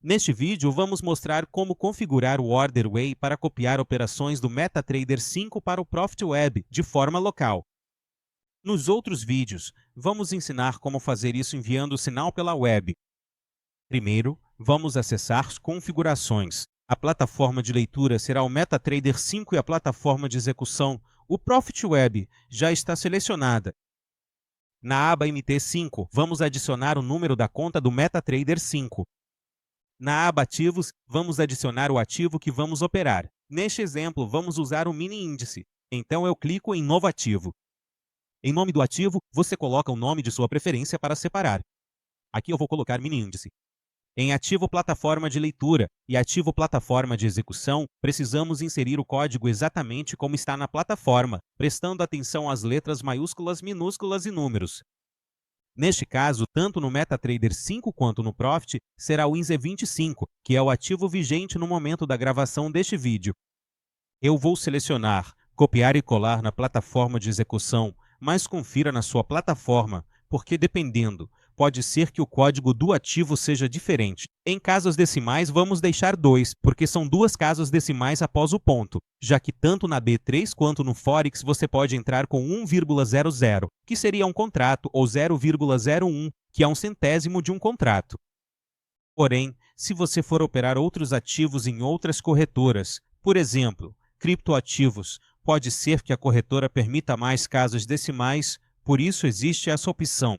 Neste vídeo, vamos mostrar como configurar o Order Way para copiar operações do MetaTrader 5 para o Profit Web de forma local. Nos outros vídeos, vamos ensinar como fazer isso enviando o sinal pela web. Primeiro, vamos acessar as configurações. A plataforma de leitura será o MetaTrader 5 e a plataforma de execução, o Profit Web, já está selecionada. Na aba MT5, vamos adicionar o número da conta do MetaTrader 5. Na aba Ativos, vamos adicionar o ativo que vamos operar. Neste exemplo, vamos usar o mini índice. Então eu clico em Novo Ativo. Em nome do ativo, você coloca o nome de sua preferência para separar. Aqui eu vou colocar mini índice. Em Ativo Plataforma de Leitura e Ativo Plataforma de Execução, precisamos inserir o código exatamente como está na plataforma, prestando atenção às letras maiúsculas, minúsculas e números. Neste caso, tanto no MetaTrader 5 quanto no Profit, será o INZE25, que é o ativo vigente no momento da gravação deste vídeo. Eu vou selecionar Copiar e colar na plataforma de execução, mas confira na sua plataforma, porque dependendo, pode ser que o código do ativo seja diferente. Em casos decimais, vamos deixar 2, porque são duas casas decimais após o ponto, já que tanto na B3 quanto no Forex você pode entrar com 1,00, que seria um contrato, ou 0,01, que é um centésimo de um contrato. Porém, se você for operar outros ativos em outras corretoras, por exemplo, criptoativos, pode ser que a corretora permita mais casas decimais, por isso existe essa opção.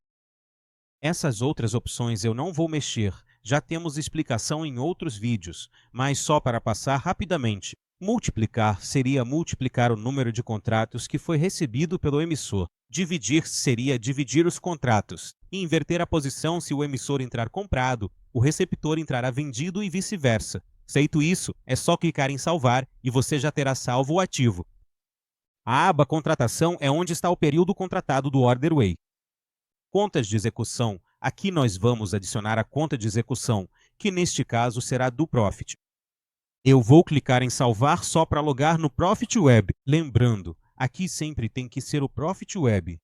Essas outras opções eu não vou mexer, já temos explicação em outros vídeos, mas só para passar rapidamente. Multiplicar seria multiplicar o número de contratos que foi recebido pelo emissor. Dividir seria dividir os contratos. E inverter a posição se o emissor entrar comprado, o receptor entrará vendido e vice-versa. Feito isso, é só clicar em salvar e você já terá salvo o ativo. A aba Contratação é onde está o período contratado do Order Way. Contas de execução. Aqui nós vamos adicionar a conta de execução, que neste caso será do Profit. Eu vou clicar em salvar só para logar no Profit Web. Lembrando, aqui sempre tem que ser o Profit Web.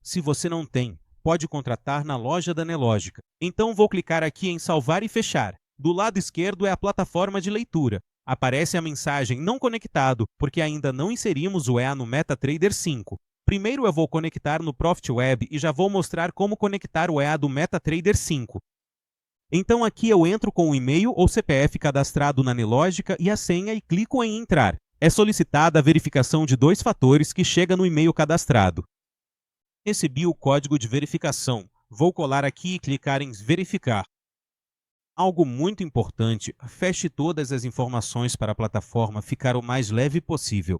Se você não tem, pode contratar na loja da Nelogica. Então vou clicar aqui em salvar e fechar. Do lado esquerdo é a plataforma de leitura. Aparece a mensagem não conectado, porque ainda não inserimos o EA no MetaTrader 5. Primeiro eu vou conectar no Profit Web e já vou mostrar como conectar o EA do MetaTrader 5. Então aqui eu entro com o e-mail ou CPF cadastrado na Nelogica e a senha e clico em entrar. É solicitada a verificação de 2 fatores que chega no e-mail cadastrado. Recebi o código de verificação. Vou colar aqui e clicar em verificar. Algo muito importante, feche todas as informações para a plataforma ficar o mais leve possível.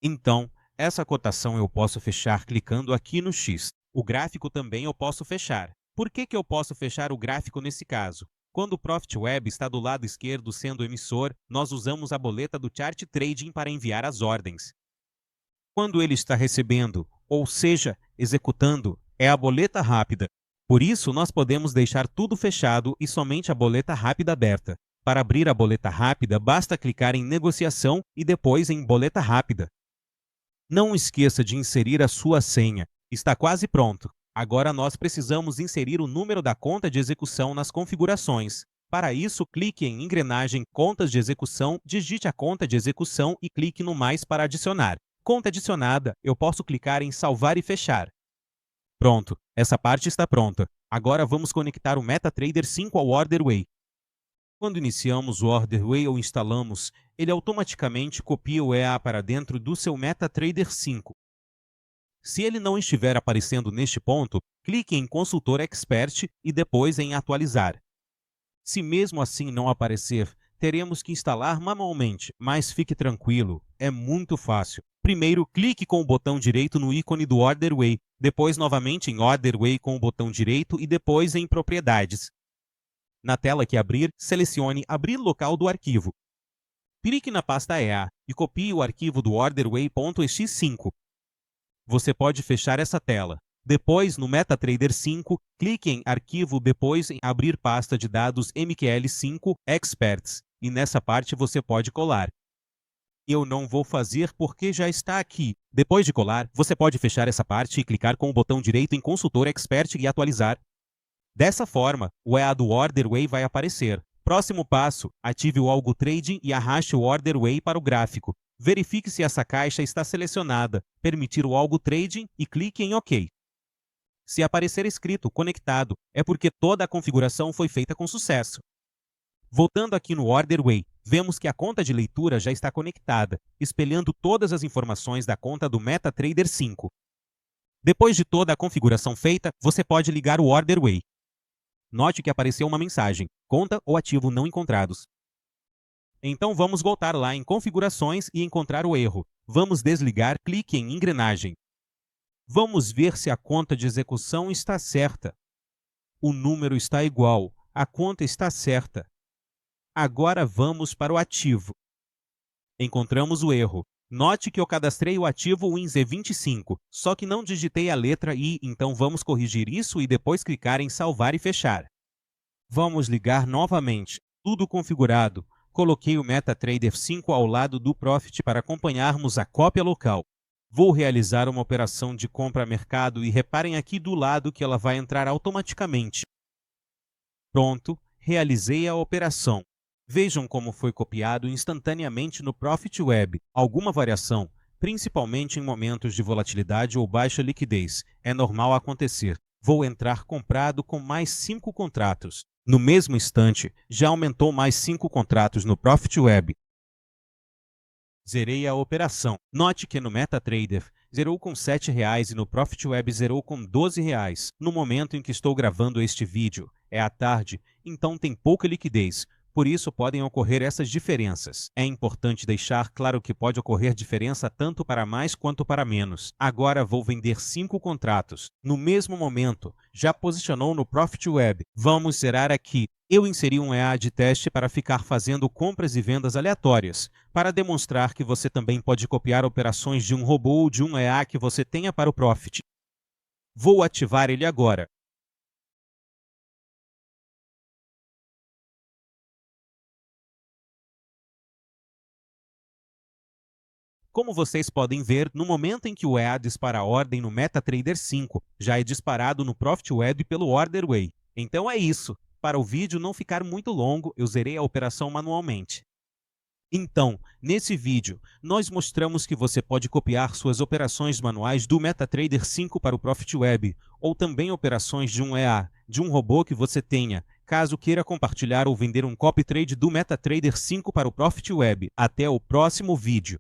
Então, essa cotação eu posso fechar clicando aqui no X. O gráfico também eu posso fechar. Por que eu posso fechar o gráfico nesse caso? Quando o Profit Web está do lado esquerdo sendo o emissor, nós usamos a boleta do Chart Trading para enviar as ordens. Quando ele está recebendo, ou seja, executando, é a boleta rápida. Por isso, nós podemos deixar tudo fechado e somente a boleta rápida aberta. Para abrir a boleta rápida, basta clicar em Negociação e depois em Boleta Rápida. Não esqueça de inserir a sua senha. Está quase pronto. Agora nós precisamos inserir o número da conta de execução nas configurações. Para isso, clique em Engrenagem Contas de Execução, digite a conta de execução e clique no mais para adicionar. Conta adicionada, eu posso clicar em Salvar e fechar. Pronto, essa parte está pronta. Agora vamos conectar o MetaTrader 5 ao Order Way. Quando iniciamos o Order Way ou instalamos, ele automaticamente copia o EA para dentro do seu MetaTrader 5. Se ele não estiver aparecendo neste ponto, clique em Consultor Expert e depois em Atualizar. Se mesmo assim não aparecer, teremos que instalar manualmente, mas fique tranquilo, é muito fácil. Primeiro, clique com o botão direito no ícone do Order Way, depois novamente em Order Way com o botão direito e depois em Propriedades. Na tela que abrir, selecione Abrir local do arquivo. Clique na pasta EA e copie o arquivo do orderway.ex5. Você pode fechar essa tela. Depois, no MetaTrader 5, clique em Arquivo, depois em Abrir pasta de dados MQL5 Experts, e nessa parte você pode colar. Eu não vou fazer porque já está aqui. Depois de colar, você pode fechar essa parte e clicar com o botão direito em Consultor Expert e atualizar. Dessa forma, o EA do Order Way vai aparecer. Próximo passo, ative o Algo Trading e arraste o Order Way para o gráfico. Verifique se essa caixa está selecionada, permitir o Algo Trading e clique em OK. Se aparecer escrito Conectado, é porque toda a configuração foi feita com sucesso. Voltando aqui no Order Way, vemos que a conta de leitura já está conectada, espelhando todas as informações da conta do MetaTrader 5. Depois de toda a configuração feita, você pode ligar o Order Way. Note que apareceu uma mensagem: conta ou ativo não encontrados. Então vamos voltar lá em Configurações e encontrar o erro. Vamos desligar, clique em Engrenagem. Vamos ver se a conta de execução está certa. O número está igual, a conta está certa. Agora vamos para o ativo. Encontramos o erro. Note que eu cadastrei o ativo WinZ25, só que não digitei a letra I, então vamos corrigir isso e depois clicar em Salvar e Fechar. Vamos ligar novamente. Tudo configurado. Coloquei o MetaTrader 5 ao lado do Profit para acompanharmos a cópia local. Vou realizar uma operação de compra a mercado e reparem aqui do lado que ela vai entrar automaticamente. Pronto, realizei a operação. Vejam como foi copiado instantaneamente no Profit Web. Alguma variação, principalmente em momentos de volatilidade ou baixa liquidez, é normal acontecer. Vou entrar comprado com mais 5 contratos. No mesmo instante, já aumentou mais 5 contratos no Profit Web. Zerei a operação. Note que no MetaTrader zerou com R$ 7,00 e no Profit Web zerou com R$ 12,00. No momento em que estou gravando este vídeo, é à tarde, então tem pouca liquidez. Por isso podem ocorrer essas diferenças. É importante deixar claro que pode ocorrer diferença tanto para mais quanto para menos. Agora vou vender 5 contratos. No mesmo momento, já posicionou no Profit Web. Vamos zerar aqui. Eu inseri um EA de teste para ficar fazendo compras e vendas aleatórias, para demonstrar que você também pode copiar operações de um robô ou de um EA que você tenha para o Profit. Vou ativar ele agora. Como vocês podem ver, no momento em que o EA dispara a ordem no MetaTrader 5, já é disparado no Profit Web pelo Order Way. Então é isso. Para o vídeo não ficar muito longo, eu zerei a operação manualmente. Então, nesse vídeo, nós mostramos que você pode copiar suas operações manuais do MetaTrader 5 para o Profit Web, ou também operações de um EA, de um robô que você tenha, caso queira compartilhar ou vender um copy trade do MetaTrader 5 para o Profit Web. Até o próximo vídeo.